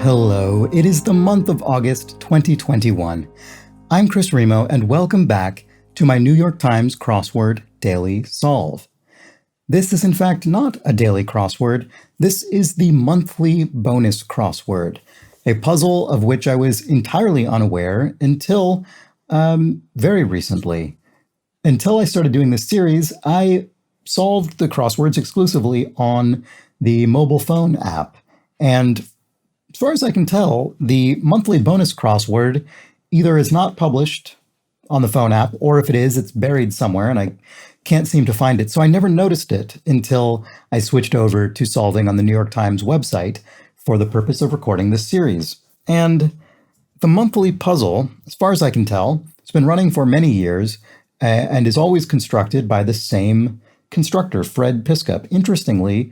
Hello, it is the month of August 2021. I'm Chris Remo, and welcome back to my New York Times Crossword Daily Solve. This is in fact not a daily crossword, this is the monthly bonus crossword, a puzzle of which I was entirely unaware until very recently. Until I started doing this series, I solved the crosswords exclusively on the mobile phone app, and as far as I can tell, the monthly bonus crossword either is not published on the phone app, or if it is, it's buried somewhere and I can't seem to find it. So I never noticed it until I switched over to solving on the New York Times website for the purpose of recording this series. And the monthly puzzle, as far as I can tell, it's been running for many years and is always constructed by the same constructor, Fred Piskup. Interestingly,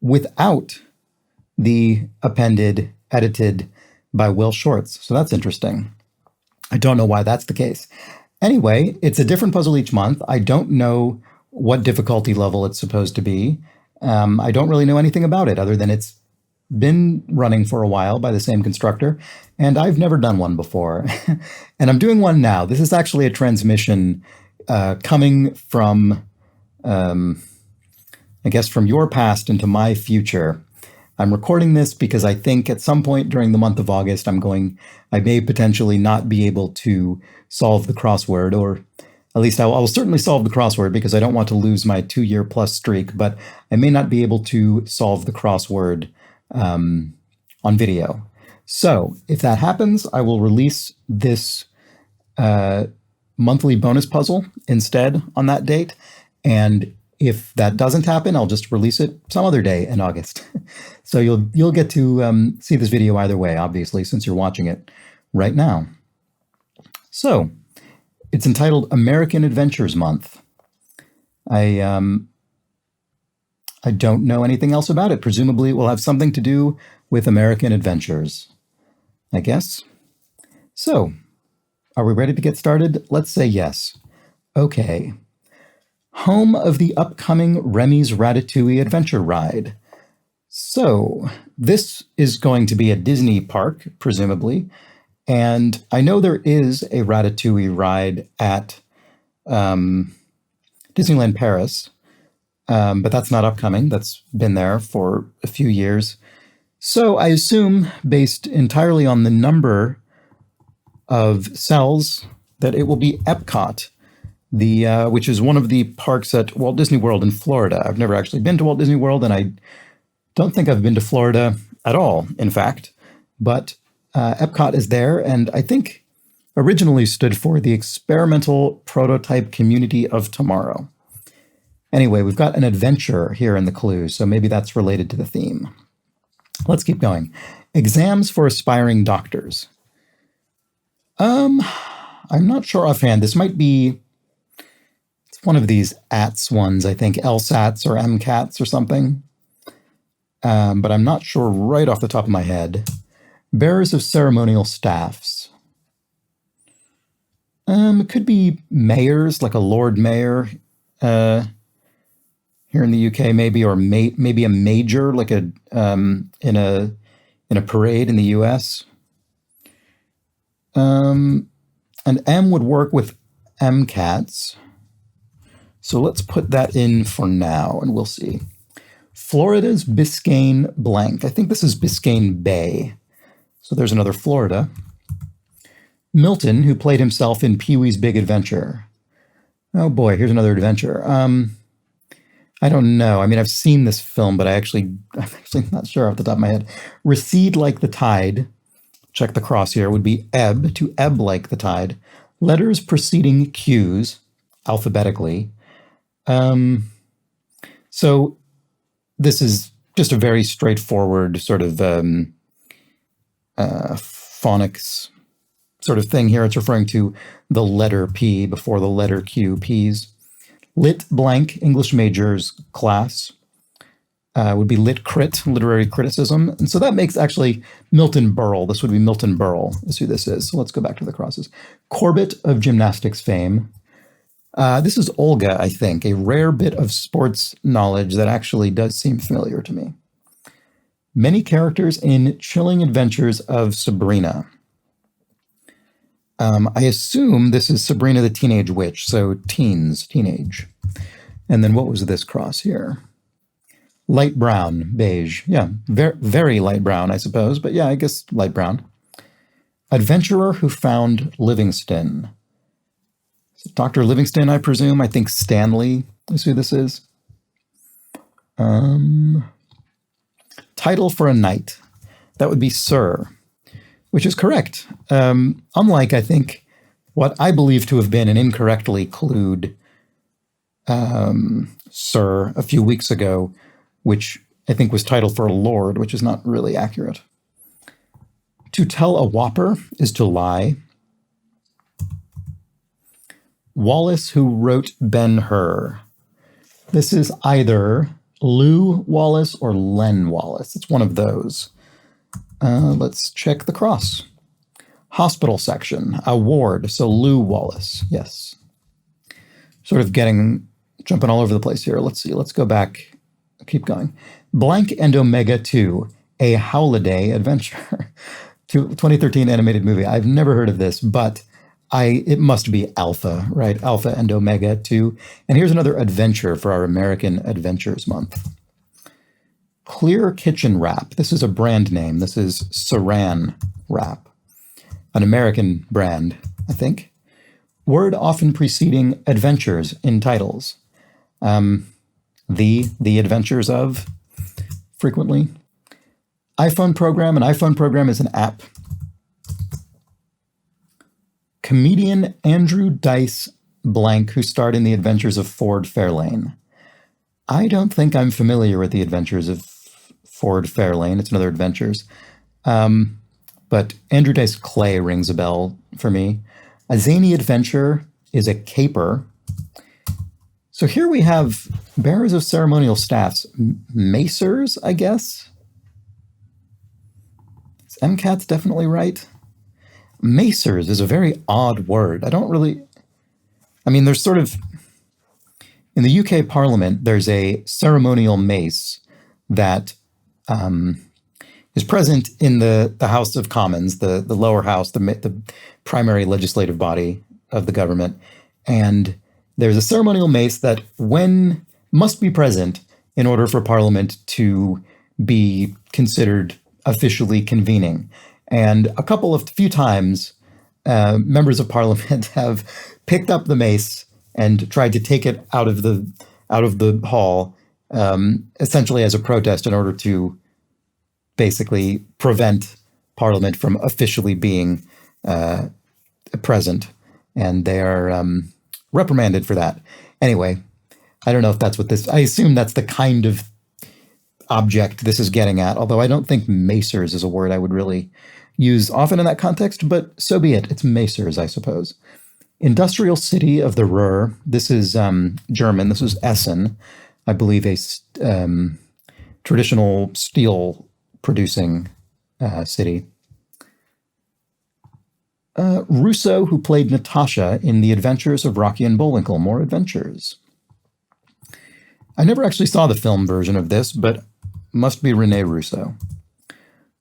without the appended, edited by Will Shortz. So that's interesting. I don't know why that's the case. Anyway, it's a different puzzle each month. I don't know what difficulty level it's supposed to be. I don't really know anything about it other than it's been running for a while by the same constructor, and I've never done one before. And I'm doing one now. This is actually a transmission coming from, I guess, from your past into my future. I'm recording this because I think at some point during the month of August, I may potentially not be able to solve the crossword, or at least I will certainly solve the crossword because I don't want to lose my 2-year plus streak, but I may not be able to solve the crossword on video. So if that happens, I will release this monthly bonus puzzle instead on that date. And if that doesn't happen, I'll just release it some other day in August. So you'll get to see this video either way, obviously, since you're watching it right now. So it's entitled American Adventures Month. I don't know anything else about it. Presumably it will have something to do with American adventures, I guess. So are we ready to get started? Let's say yes. Okay. Home of the upcoming Remy's Ratatouille adventure ride. So this is going to be a Disney park, presumably, and I know there is a Ratatouille ride at Disneyland Paris, but that's not upcoming. That's been there for a few years. So I assume, based entirely on the number of cells, that it will be Epcot, which is one of the parks at Walt Disney World in Florida. I've never actually been to Walt Disney World, and I don't think I've been to Florida at all, in fact. But Epcot is there, and I think originally stood for the Experimental Prototype Community of Tomorrow. Anyway, we've got an adventure here in the clues, so maybe that's related to the theme. Let's keep going. Exams for aspiring doctors. I'm not sure offhand. This might be one of these ATS ones, I think, LSATs or MCATs or something. But I'm not sure right off the top of my head. Bearers of ceremonial staffs. It could be mayors, like a Lord Mayor here in the UK, maybe, or maybe a major, like in a parade in the US. And M would work with MCATs. So let's put that in for now, and we'll see. Florida's Biscayne blank. I think this is Biscayne Bay. So there's another Florida. Milton, who played himself in Pee-wee's Big Adventure. Oh boy, here's another adventure. I don't know. I mean, I've seen this film, but I'm actually not sure off the top of my head. Recede like the tide. Check the cross here. Would be ebb, to ebb like the tide. Letters preceding cues, alphabetically. So this is just a very straightforward sort of phonics sort of thing here. It's referring to the letter P before the letter Q, P's. Lit blank, English majors class, would be lit crit, literary criticism. And so that makes actually Milton Berle. This would be Milton Berle is who this is. So let's go back to the crosses. Corbett of gymnastics fame. This is Olga, I think, a rare bit of sports knowledge that actually does seem familiar to me. Many characters in Chilling Adventures of Sabrina. I assume this is Sabrina the Teenage Witch, so teens, teenage. And then what was this cross here? Light brown, beige. Yeah, very light brown, I suppose. But yeah, I guess light brown. Adventurer who found Livingston. Dr. Livingston, I presume. I think Stanley is who this is. Title for a knight. That would be Sir, which is correct. Unlike, I think, what I believe to have been an incorrectly clued Sir a few weeks ago, which I think was title for a lord, which is not really accurate. To tell a whopper is to lie. Wallace who wrote Ben-Hur. This is either Lew Wallace or Len Wallace. It's one of those. Let's check the cross. Hospital section, a ward, so Lew Wallace, yes. Sort of jumping all over the place here. Let's see, let's go back, keep going. Blank and Omega 2, a Holiday Adventure. 2013 animated movie. I've never heard of this, but it must be Alpha, right? Alpha and Omega 2. And here's another adventure for our American Adventures Month. Clear Kitchen Wrap. This is a brand name. This is Saran Wrap. An American brand, I think. Word often preceding adventures in titles. The Adventures of, frequently. iPhone program. An iPhone program is an app. Comedian Andrew Dice Blank, who starred in The Adventures of Ford Fairlane. I don't think I'm familiar with The Adventures of Ford Fairlane. It's another Adventures. But Andrew Dice Clay rings a bell for me. A zany adventure is a caper. So here we have bearers of ceremonial staffs. Macers, I guess? Is MCAT's definitely right? Macers is a very odd word. There's sort of, in the UK Parliament, there's a ceremonial mace that is present in the House of Commons, the lower house, the primary legislative body of the government. And there's a ceremonial mace that must be present in order for Parliament to be considered officially convening. And a few times, members of Parliament have picked up the mace and tried to take it out of the hall, essentially as a protest in order to basically prevent Parliament from officially being present. And they are reprimanded for that. Anyway, I don't know if that's I assume that's the kind of object this is getting at, although I don't think macers is a word I would really use often in that context, but so be it. It's macers, I suppose. Industrial city of the Ruhr. This is German. This is Essen, I believe, a traditional steel producing city. Russo, who played Natasha in The Adventures of Rocky and Bullwinkle. More adventures. I never actually saw the film version of this, but must be Rene Russo.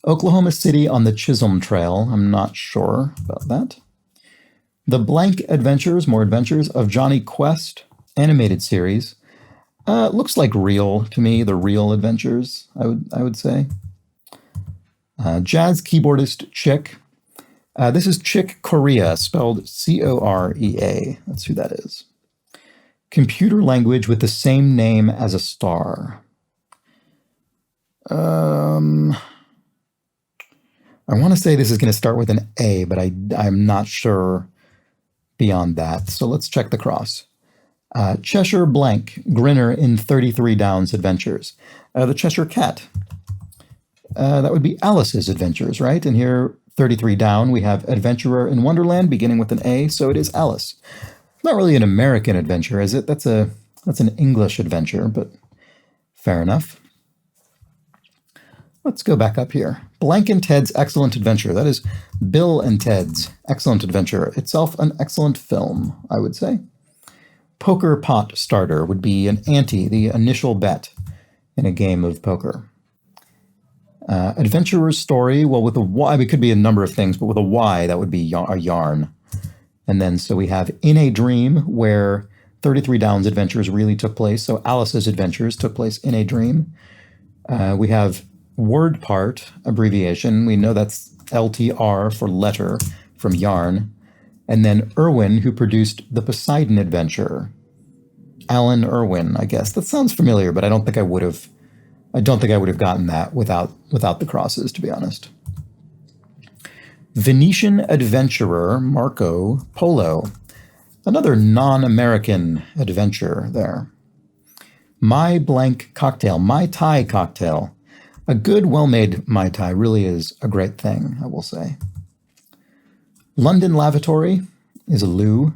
Oklahoma City on the Chisholm Trail. I'm not sure about that. The Blank Adventures, More Adventures of Johnny Quest, animated series. Looks like real to me, the real adventures, I would say. Jazz keyboardist Chick. This is Chick Corea, spelled Corea. That's who that is. Computer language with the same name as a star. I want to say this is going to start with an A, but I'm not sure beyond that. So let's check the cross. Cheshire Blank, Grinner in 33 Downs Adventures. The Cheshire Cat. That would be Alice's Adventures, right? And here, 33 down, we have Adventurer in Wonderland, beginning with an A, so it is Alice. Not really an American adventure, is it? That's an English adventure, but fair enough. Let's go back up here. Blank and Ted's Excellent Adventure. That is Bill and Ted's Excellent Adventure. Itself an excellent film, I would say. Poker Pot Starter would be an ante, the initial bet in a game of poker. Adventurer's story, well, with a Y, it could be a number of things, but with a Y, that would be a yarn. And then so we have In a Dream, where 33 Downs Adventures really took place. So Alice's adventures took place in a dream. We have Word Part abbreviation. We know that's LTR for letter from yarn. And then Irwin, who produced the Poseidon Adventure. Alan Irwin, I guess. That sounds familiar, but I don't think I would have gotten that without the crosses, to be honest. Venetian adventurer Marco Polo. Another non-American adventure there. My blank cocktail, Mai Tai cocktail. A good, well-made Mai Tai really is a great thing, I will say. London lavatory is a loo.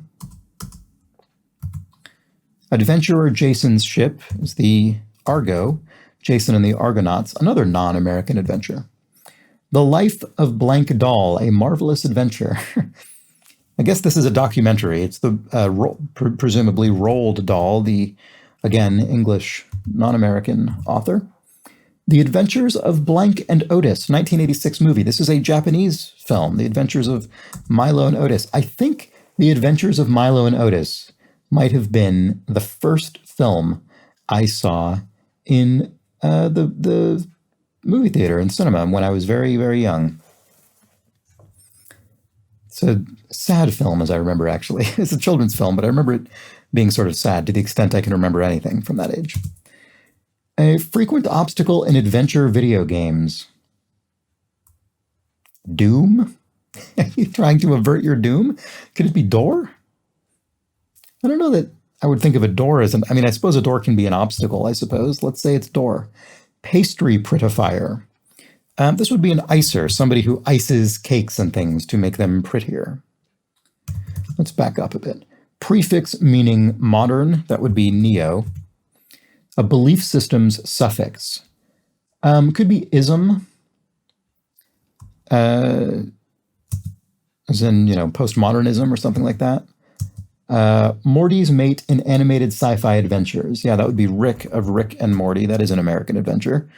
Adventurer Jason's ship is the Argo. Jason and the Argonauts, another non-American adventure. The Life of Blank Doll, a marvelous adventure. I guess this is a documentary. It's the presumably Roald Dahl, the, again, English non-American author. The Adventures of Blank and Otis, 1986 movie. This is a Japanese film, The Adventures of Milo and Otis. I think The Adventures of Milo and Otis might have been the first film I saw in the movie theater and cinema when I was very, very young. It's a sad film, as I remember, actually. It's a children's film, but I remember it being sort of sad to the extent I can remember anything from that age. A frequent obstacle in adventure video games. Doom? Are you trying to avert your doom? Could it be door? I don't know that I would think of a door as I mean, I suppose a door can be an obstacle, I suppose. Let's say it's door. Pastry prettifier. This would be an icer, somebody who ices cakes and things to make them prettier. Let's back up a bit. Prefix meaning modern, that would be neo. A belief system's suffix. Could be ism, as in, postmodernism or something like that. Morty's mate in animated sci-fi adventures. Yeah, that would be Rick of Rick and Morty. That is an American adventure.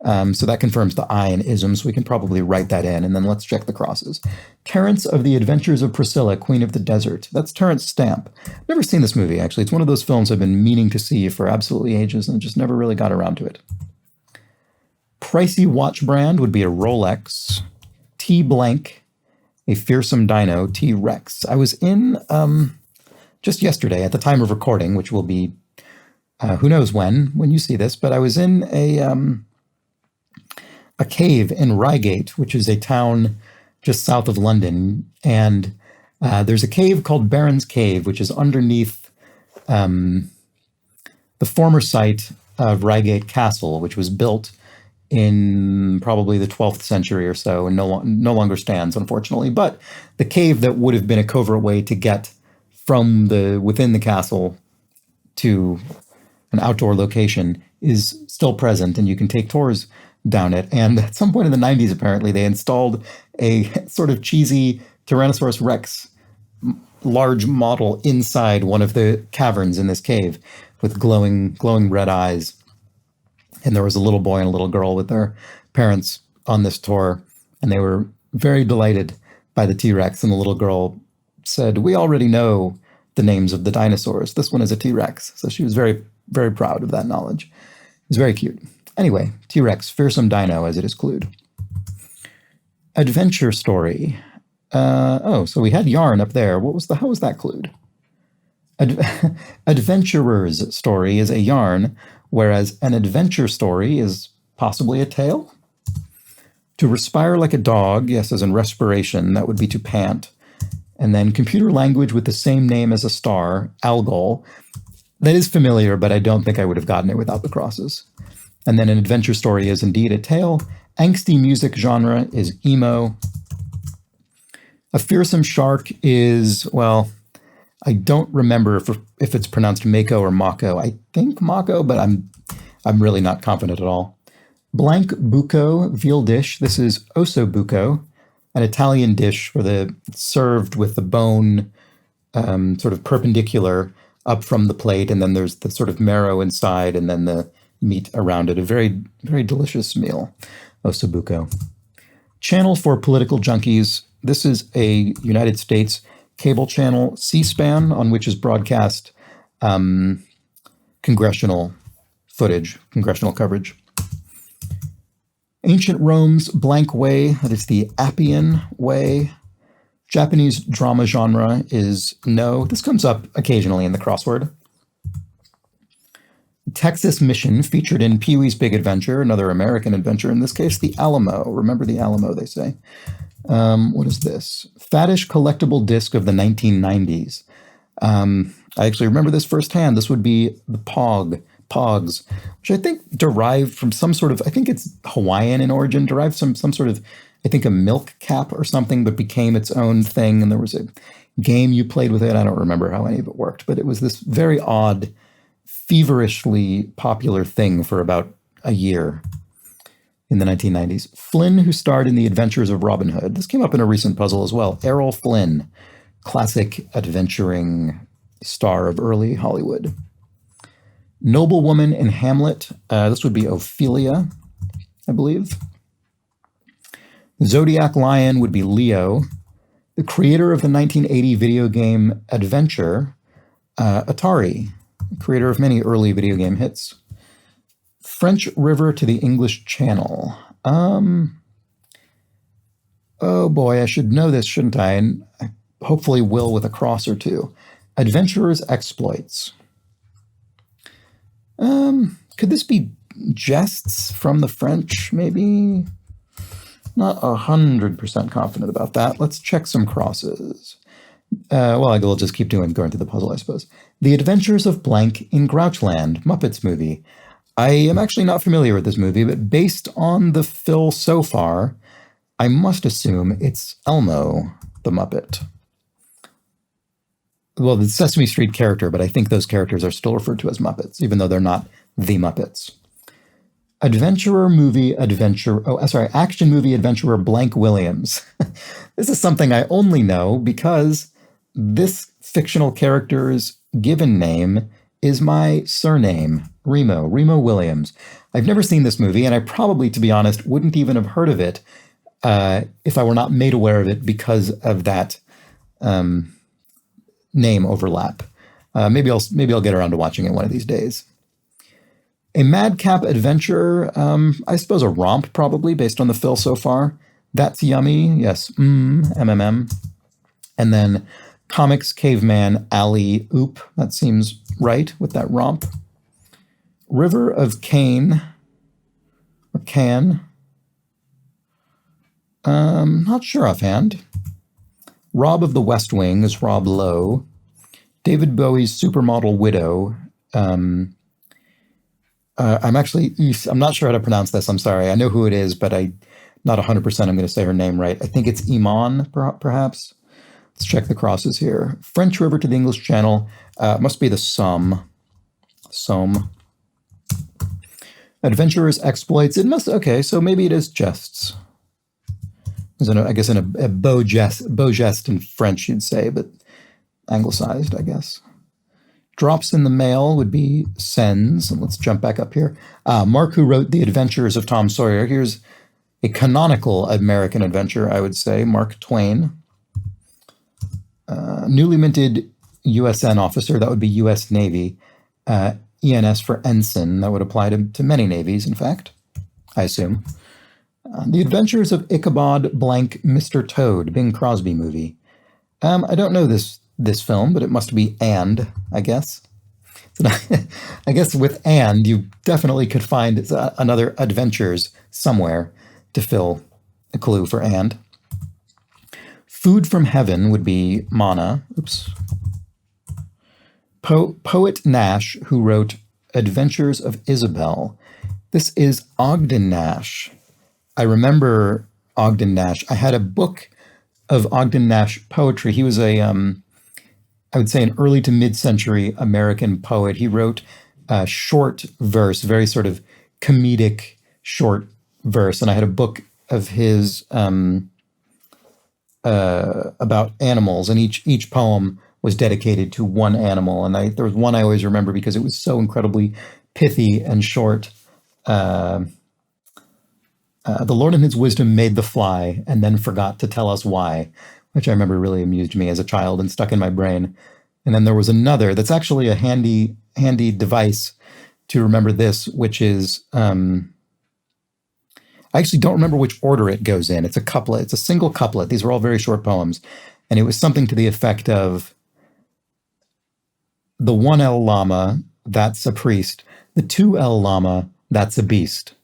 So that confirms the I in ism, so we can probably write that in, and then let's check the crosses. Terence of the Adventures of Priscilla, Queen of the Desert. That's Terence Stamp. Never seen this movie, actually. It's one of those films I've been meaning to see for absolutely ages and just never really got around to it. Pricey watch brand would be a Rolex. T-blank, a fearsome dino, T-Rex. I was in, just yesterday, at the time of recording, which will be, who knows when you see this, but I was in a cave in Reigate, which is a town just south of London. And there's a cave called Baron's Cave, which is underneath the former site of Reigate Castle, which was built in probably the 12th century or so and no longer stands, unfortunately. But the cave that would have been a covert way to get from within the castle to an outdoor location is still present, and you can take tours down it. And at some point in the 90s, apparently, they installed a sort of cheesy Tyrannosaurus Rex large model inside one of the caverns in this cave with glowing red eyes. And there was a little boy and a little girl with their parents on this tour, and they were very delighted by the T-Rex. And the little girl said, "We already know the names of the dinosaurs. This one is a T-Rex." So she was very, very proud of that knowledge. It was very cute. Anyway, T-Rex, fearsome dino, as it is clued. Adventure story. So we had yarn up there. How was that clued? Adventurer's story is a yarn, whereas an adventure story is possibly a tale. To respire like a dog, yes, as in respiration, that would be to pant. And then computer language with the same name as a star, Algol. That is familiar, but I don't think I would have gotten it without the crosses. And then an adventure story is indeed a tale. Angsty music genre is emo. A fearsome shark is, well, I don't remember if it's pronounced Mako or Mako. I think Mako, but I'm really not confident at all. Blank buco veal dish. This is osso buco, an Italian dish served with the bone sort of perpendicular up from the plate, and then there's the sort of marrow inside, and then the meat around it. A very, very delicious meal. Osobuco. Channel for political junkies. This is a United States cable channel, C-SPAN, on which is broadcast congressional footage, congressional coverage. Ancient Rome's blank way, that is the Appian way. Japanese drama genre is no. This comes up occasionally in the crossword. Texas Mission, featured in Pee-wee's Big Adventure, another American adventure, in this case, the Alamo. Remember the Alamo, they say. What is this? Faddish collectible disc of the 1990s. I actually remember this firsthand. This would be the Pogs, which I think derived from some sort of, I think it's Hawaiian in origin, derived from some sort of, I think a milk cap or something, but became its own thing. And there was a game you played with it. I don't remember how any of it worked, but it was this very odd, feverishly popular thing for about a year in the 1990s. Flynn, who starred in The Adventures of Robin Hood. This came up in a recent puzzle as well. Errol Flynn, classic adventuring star of early Hollywood. Noblewoman in Hamlet. This would be Ophelia, I believe. Zodiac Lion would be Leo. The creator of the 1980 video game Adventure, Atari, creator of many early video game hits. French River to the English Channel. Oh boy, I should know this, shouldn't I? And I hopefully will with a cross or two. Adventurer's Exploits. Could this be jests from the French, maybe? Not 100% confident about that. Let's check some crosses. Well, I will just keep going through the puzzle, I suppose. The Adventures of Blank in Grouchland, Muppets movie. I am actually not familiar with this movie, but based on the fill so far, I must assume it's Elmo the Muppet. Well, the Sesame Street character, but I think those characters are still referred to as Muppets, even though they're not the Muppets. Action movie adventurer Blank Williams. This is something I only know because this fictional character's given name is my surname, Remo Williams. I've never seen this movie, and I probably, to be honest, wouldn't even have heard of it if I were not made aware of it because of that name overlap. Maybe I'll get around to watching it one of these days. A madcap adventure, I suppose a romp probably based on the fill so far. That's Yummy, yes, MMM. And then Comics Caveman Alley Oop, that seems right with that romp. River of Cane, or Can. Not sure offhand. Rob of the West Wing is Rob Lowe. David Bowie's Supermodel Widow. I'm not sure how to pronounce this. I'm sorry. I know who it is, but I'm not 100% I'm going to say her name right. I think it's Iman, perhaps. Let's check the crosses here. French River to the English Channel. Must be the Somme. Adventurer's Exploits. It must, okay, so maybe it is jests. I guess in a beau geste in French, you'd say, but anglicized, I guess. Drops in the mail would be sends. And let's jump back up here. Mark, who wrote The Adventures of Tom Sawyer. Here's a canonical American adventure, I would say. Mark Twain. Newly minted USN officer. That would be U.S. Navy. ENS for ensign. That would apply to many navies, in fact, I assume. The Adventures of Ichabod blank Mr. Toad, Bing Crosby movie. I don't know this film, but it must be And, I guess. So I guess with And, you definitely could find another Adventures somewhere to fill a clue for And. Food from Heaven would be Mana. Oops. Poet Nash, who wrote Adventures of Isabel. This is Ogden Nash. I remember Ogden Nash. I had a book of Ogden Nash poetry. He was I would say an early to mid-century American poet. He wrote short verse, very sort of comedic short verse. And I had a book of his about animals, and each poem was dedicated to one animal. And there was one I always remember because it was so incredibly pithy and short. The Lord in his wisdom made the fly and then forgot to tell us why, which I remember really amused me as a child and stuck in my brain. And then there was another that's actually a handy device to remember this, which is, I actually don't remember which order it goes in. It's a couplet. It's a single couplet. These are all very short poems. And it was something to the effect of, the 1L Lama, that's a priest. The 2L Lama, that's a beast.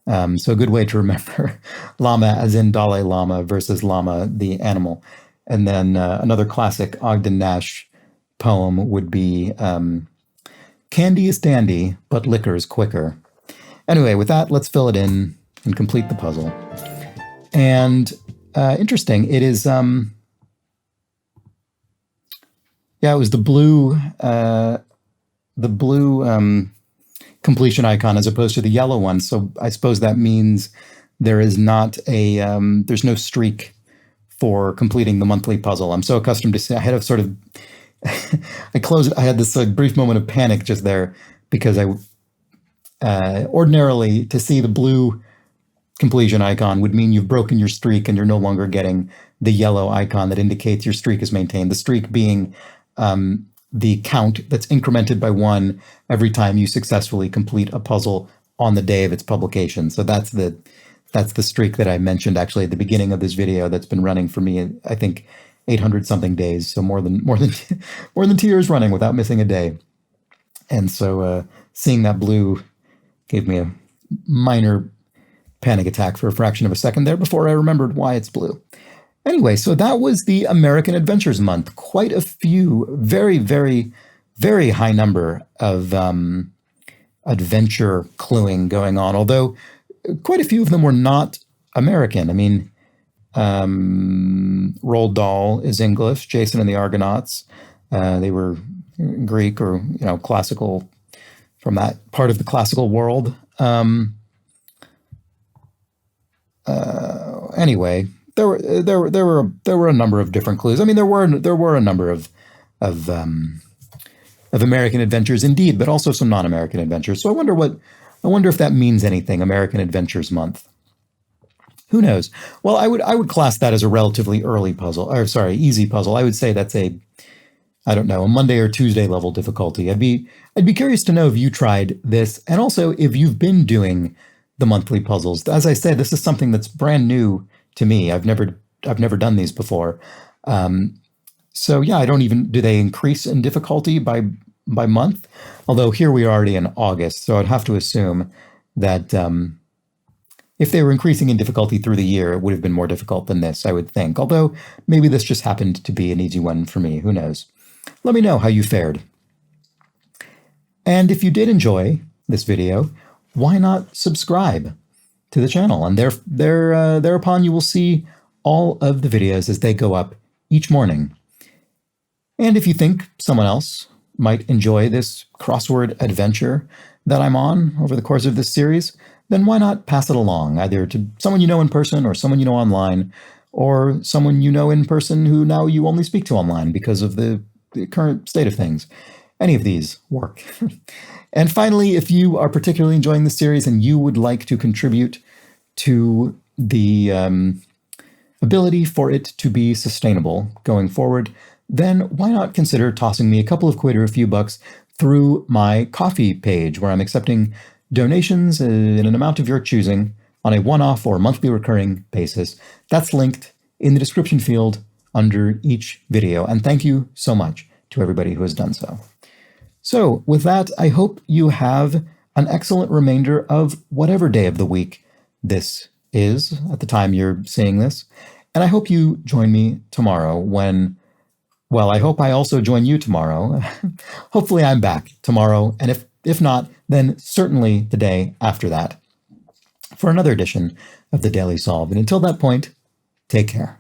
So a good way to remember Lama as in Dalai Lama versus Lama, the animal. And then another classic Ogden Nash poem would be, candy is dandy, but liquor's quicker. Anyway, with that, let's fill it in and complete the puzzle. And interesting, it is, it was the blue completion icon as opposed to the yellow one. So I suppose that means there is not a, there's no streak for completing the monthly puzzle. I'm so accustomed to say, I had a sort of, I closed it. I had this brief moment of panic just there because ordinarily to see the blue completion icon would mean you've broken your streak and you're no longer getting the yellow icon that indicates your streak is maintained. The streak being the count that's incremented by 1 every time you successfully complete a puzzle on the day of its publication. So that's the streak that I mentioned actually at the beginning of this video that's been running for me, I think 800 something days. So more than 2 years running without missing a day. And so seeing that blue gave me a minor panic attack for a fraction of a second there before I remembered why it's blue. Anyway, so that was the American Adventures Month. Quite a few, very, very, very high number of adventure cluing going on, although quite a few of them were not American. I mean, Roald Dahl is English, Jason and the Argonauts, they were Greek or, classical, from that part of the classical world. Anyway, there were a number of different clues. I mean, there were a number of American adventures indeed, but also some non-American adventures. So I wonder if that means anything. American Adventures Month. Who knows? Well, I would class that as a relatively early puzzle, or sorry, easy puzzle. I would say that's a Monday or Tuesday level difficulty. I'd be curious to know if you tried this, and also if you've been doing the monthly puzzles. As I said, this is something that's brand new to me. I've never done these before. So yeah, do they increase in difficulty by month? Although here we are already in August, so I'd have to assume that if they were increasing in difficulty through the year, it would have been more difficult than this, I would think. Although maybe this just happened to be an easy one for me. Who knows? Let me know how you fared. And if you did enjoy this video, why not subscribe to the channel? And thereupon you will see all of the videos as they go up each morning. And if you think someone else might enjoy this crossword adventure that I'm on over the course of this series, then why not pass it along, either to someone you know in person or someone you know online, or someone you know in person who now you only speak to online because of the current state of things. Any of these work. And finally, if you are particularly enjoying the series and you would like to contribute to the ability for it to be sustainable going forward, then why not consider tossing me a couple of quid or a few bucks through my Ko-fi page, where I'm accepting donations in an amount of your choosing on a one-off or monthly recurring basis. That's linked in the description field under each video. And thank you so much to everybody who has done so. So with that, I hope you have an excellent remainder of whatever day of the week this is at the time you're seeing this. And I hope you join me tomorrow when, well, I hope I also join you tomorrow. Hopefully I'm back tomorrow. And if not, then certainly the day after that for another edition of the Daily Solve. And until that point, take care.